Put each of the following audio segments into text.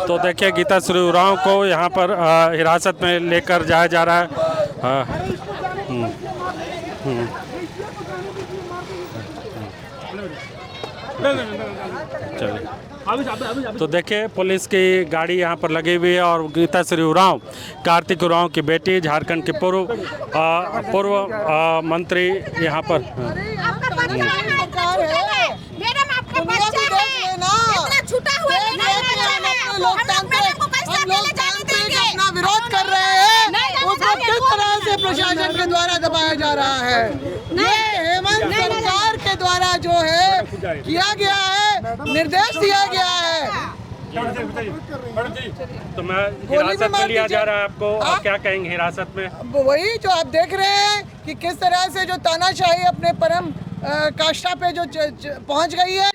तो देखिए गीताश्री उरांव को यहाँ पर हिरासत में लेकर जाया जा रहा है। चलिए, तो देखिए पुलिस की गाड़ी यहाँ पर लगी हुई है और गीताश्री उरांव कार्तिक उरांव की बेटी, झारखंड के पूर्व मंत्री यहाँ पर। अपना विरोध कर रहे हैं, उसको किस तरह से प्रशासन के द्वारा दबाया जा रहा है। ये हेमंत सरकार के द्वारा जो है किया गया है, निर्देश दिया गया है। तो मैं हिरासत में लिया जा रहा है आपको, आप क्या कहेंगे हिरासत में? वही जो आप देख रहे हैं कि किस तरह से जो तानाशाही अपने परम काष्ठा पे जो पहुंच गई है।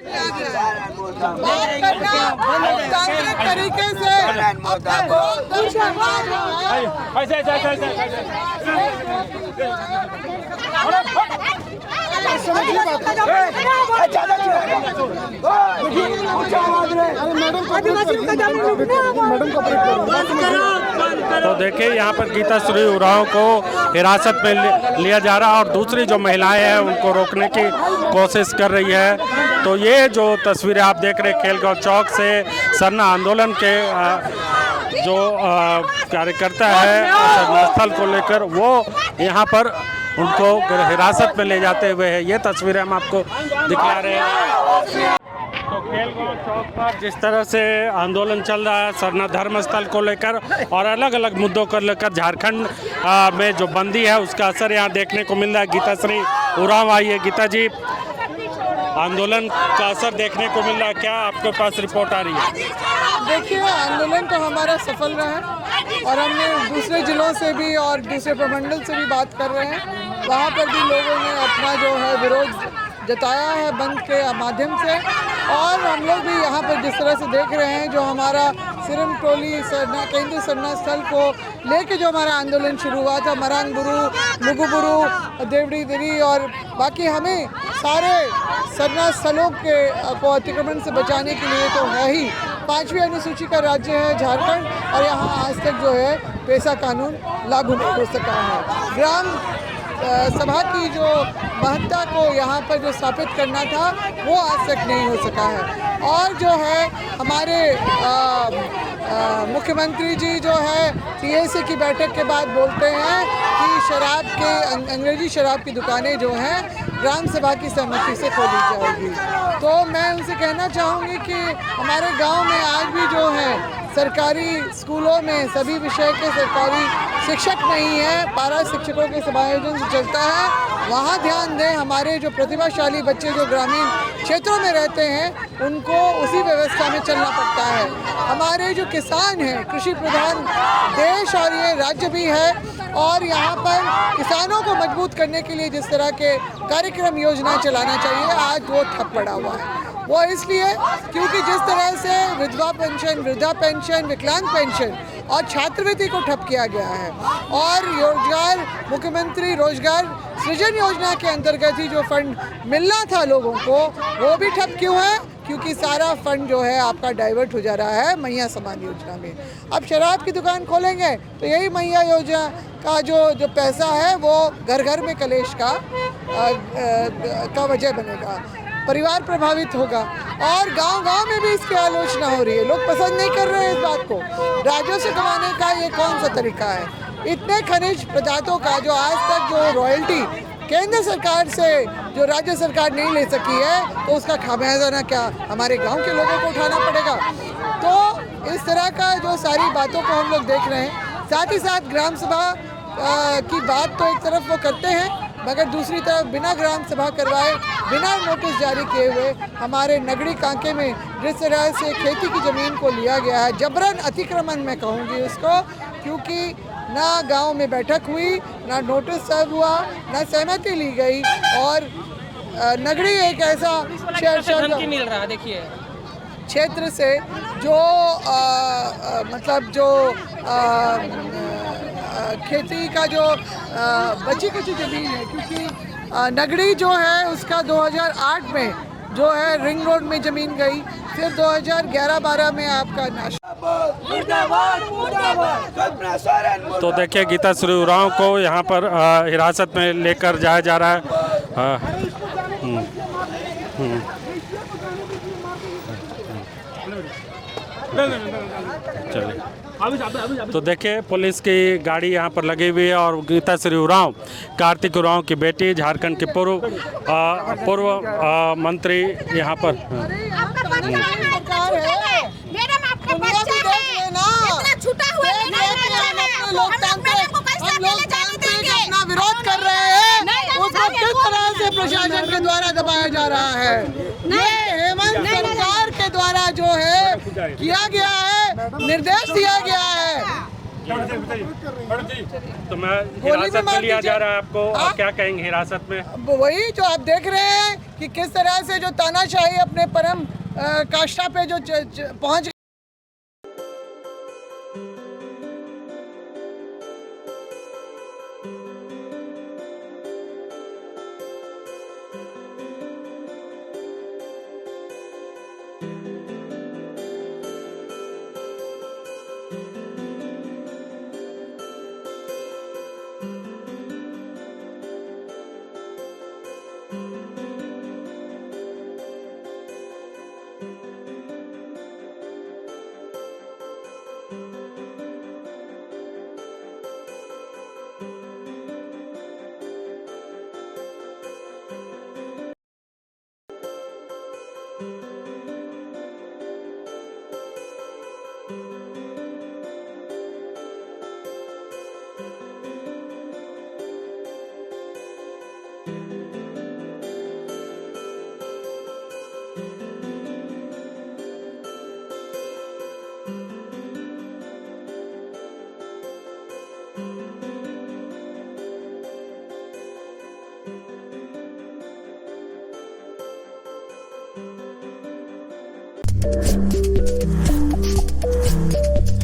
बात करना लोकतांत्रिक तरीके से तो देखिए यहाँ पर गीताश्री उरांव को हिरासत में लिया जा रहा है और दूसरी जो महिलाएं हैं उनको रोकने की कोशिश कर रही है। तो ये जो तस्वीरें आप देख रहे हैं खेलगांव चौक से सरना आंदोलन के जो कार्यकर्ता है धरना स्थल को लेकर वो यहाँ पर उनको हिरासत में ले जाते हुए है। ये तस्वीरें हम आपको दिखा रहे हैं। तो खेलगांव चौक पर जिस तरह से आंदोलन चल रहा है सरना धर्मस्थल को लेकर और अलग अलग मुद्दों को लेकर झारखंड में जो बंदी है उसका असर यहाँ देखने को मिल रहा है। गीताश्री उरांव आई है। गीता जी, आंदोलन का असर देखने को मिल रहा है, क्या आपके पास रिपोर्ट आ रही है? देखिए, आंदोलन तो हमारा सफल रहा है और हमने दूसरे जिलों से भी और दूसरे प्रमंडल से भी बात कर रहे हैं। वहाँ पर भी लोगों ने अपना जो है विरोध जताया है बंद के माध्यम से। और हम लोग भी यहाँ पर जिस तरह से देख रहे हैं, जो हमारा सिरम टोली सरना केंद्रीय सरना स्थल को लेके जो हमारा आंदोलन शुरू हुआ था, मरांगबुरु, लुगुबुरु, देवड़ी दरी और बाकी हमें सारे सरना स्थलों को अतिक्रमण से बचाने के लिए तो है ही। 5वीं अनुसूची का राज्य है झारखंड और यहाँ आज तक जो है पेशा कानून लागू नहीं हो सका है। ग्राम सभा की जो महत्ता को यहाँ पर जो स्थापित करना था वो आज तक नहीं हो सका है। और जो है हमारे मुख्यमंत्री जी जो है TAC की बैठक के बाद बोलते हैं कि शराब के अंग्रेजी शराब की दुकानें जो हैं ग्राम सभा की सहमति से खोली जाएगी। तो मैं उनसे कहना चाहूँगी कि हमारे गांव में आज भी जो है सरकारी स्कूलों में सभी विषय के सरकारी शिक्षक नहीं है, पारा शिक्षकों के समायोजन से चलता है। वहाँ ध्यान दें। हमारे जो प्रतिभाशाली बच्चे जो ग्रामीण क्षेत्रों में रहते हैं उनको उसी व्यवस्था में चलना पड़ता है। हमारे जो किसान हैं, कृषि प्रधान देश और ये राज्य भी है और यहाँ पर किसानों को मजबूत करने के लिए जिस तरह के कार्यक्रम योजना चलाना चाहिए आज वो ठप पड़ा हुआ है। वो इसलिए क्योंकि जिस तरह से विधवा पेंशन, वृद्धा पेंशन, विकलांग पेंशन और छात्रवृत्ति को ठप किया गया है और रोजगार मुख्यमंत्री रोजगार सृजन योजना के अंतर्गत ही जो फंड मिलना था लोगों को वो भी ठप क्यों है? क्योंकि सारा फंड जो है आपका डाइवर्ट हो जा रहा है मैया समान योजना में। अब शराब की दुकान खोलेंगे तो यही मैया योजना का जो पैसा है वो घर घर में कलेश का वजह बनेगा, परिवार प्रभावित होगा और गांव-गांव में भी इसकी आलोचना हो रही है। लोग पसंद नहीं कर रहे हैं इस बात को। राजस्व कमाने का ये कौन सा तरीका है? इतने खनिज पदार्थों का जो आज तक जो रॉयल्टी केंद्र सरकार से जो राज्य सरकार नहीं ले सकी है तो उसका खामियाजा ना क्या हमारे गांव के लोगों को उठाना पड़ेगा। तो इस तरह का जो सारी बातों को हम लोग देख रहे हैं। साथ ही साथ ग्राम सभा की बात तो एक तरफ वो करते हैं मगर दूसरी तरफ बिना ग्राम सभा करवाए, बिना नोटिस जारी किए हुए हमारे नगड़ी कांके में जिस तरह से खेती की ज़मीन को लिया गया है, जबरन अतिक्रमण मैं कहूँगी उसको, क्योंकि ना गांव में बैठक हुई, ना नोटिस सर्व हुआ, ना सहमति ली गई और नगड़ी एक ऐसा क्षेत्र से जो मतलब जो खेती का जो बची कुची ज़मीन है, क्योंकि नगड़ी जो है उसका 2008 में जो है रिंग रोड में ज़मीन गई, फिर 2011-12 में आपका तो देखिए गीता श्री उरांव को यहाँ पर हिरासत में लेकर जाया जा रहा है। चलिए, तो देखिए पुलिस की गाड़ी यहाँ पर लगी हुई है और गीता श्री उरांव, कार्तिक उरांव की बेटी, झारखंड की पूर्व मंत्री यहाँ पर। सरकार है, दुनिया भी देख लेना, लोकतांत्रिक अपना विरोध कर रहे हैं, उसको किस तरह से प्रशासन के द्वारा दबाया जा रहा है। ये हेमंत सरकार के द्वारा जो है किया गया है, निर्देश दिया गया है। तो मैं हिरासत में लिया जा रहा है आपको, आप क्या कहेंगे हिरासत में? वही जो आप देख रहे हैं कि किस तरह से जो तानाशाही अपने परम काष्ठा पे जो पहुंच Thank you.